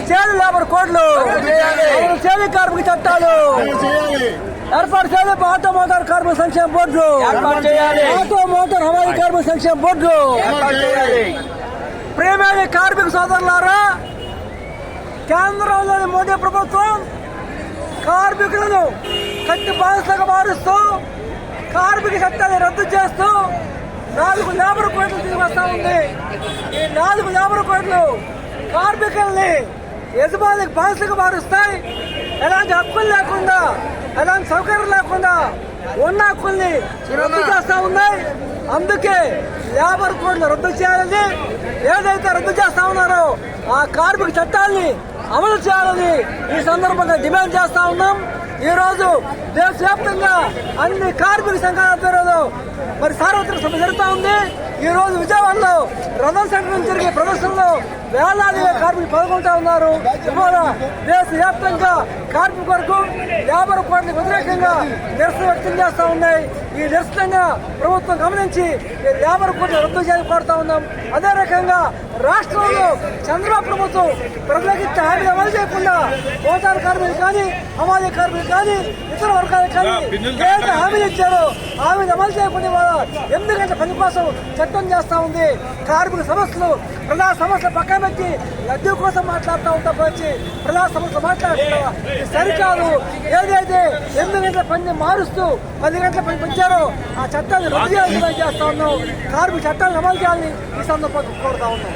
చేయాలి లేబర్ కోడ్లు, చేయాలి కార్మిక చట్టాలు ఏర్పాటు చేయాలి. ఆటో మోటార్ కార్మిక సంక్షేమ బోర్డు ఏర్పాటు చేయాలి. ఆటో మోటార్ హవాయి కార్మిక సంక్షేమ బోర్డు ఏర్పాటు చేయాలి. ప్రియమైన కార్మిక సోదరులారా, కేంద్రంలోని మోదీ ప్రభుత్వం కార్మికులను కట్టి బానిసలుగా మారుస్తూ కార్మిక చట్టాన్ని రద్దు చేస్తూ 4 లేబర్ కోడ్లు తీసుకొస్తా ఉంది. ఈ 4 లేబర్ కోడ్లు కార్మికుల్ని యజమానికి బానిసలుగా మారుస్తాయి. ఎలాంటి హక్కులు లేకుండా, ఎలాంటి సౌకర్యం లేకుండా ఉన్న హక్కుల్ని రద్దు చేస్తా ఉన్నాయి. అందుకే లేబర్ కోడ్లు రద్దు చేయాలని, ఏదైతే రద్దు చేస్తా ఉన్నారో ఆ కార్మిక చట్టాలని అమలు చేయాలని ఈ సందర్భంగా డిమాండ్ చేస్తా ఉన్నాం. ఈ రోజు దేశవ్యాప్తంగా అన్ని కార్మిక సంఘాల ఆధ్వర్యంలో మరి సార్వత్రిక సభ జరుగుతూ ఉంది. ఈ రోజు విజయవాడలో రథం సెంటర్ జరిగే ప్రదర్శనలో వేలాది కార్మికులు పాల్గొంటా ఉన్నారు. ఇవాళ దేశవ్యాప్తంగా కార్మిక వర్గం లేబర్ కోడ్లకు వ్యతిరేకంగా నిరసన వ్యక్తం చేస్తా ఉన్నాయి. ఈ నిరసనగా ప్రభుత్వం గమనించి ఈ లేబర్ కోడ్లు రద్దు చేయాలని కోరుతా ఉన్నాం. అదే రకంగా రాష్ట్రంలో చంద్రబాబు ప్రభుత్వం ప్రజలకు ఇచ్చే హామీలు అమలు చేయకుండా మోటార్ కార్మికులు కానీ, హమాలీ కార్మికులు కానీ, ఇతర వర్గాలకు కానీ ఏదైతే హామీలు ఇచ్చారో హామీలు అమలు చేయకుండా 8 గంటల పని కోసం చట్టం చేస్తా ఉంది. కార్మిక సమస్యలు, ప్రజా సమస్యలు పక్కన పెట్టి లడ్డూ కోసం మాట్లాడుతూ ఉంటా వచ్చి ప్రజా సమస్యలు మాట్లాడుతున్నా సరికాదు. ఏదైతే 8 గంటల పని మారుస్తూ 10 గంటల పని పెంచారో ఆ చట్టాన్ని రద్దు చేయాలని చేస్తా ఉన్నాం. కార్మిక చట్టాలను అమలు చేయాలని ఈ సందర్భంగా కోరుతా ఉన్నాం.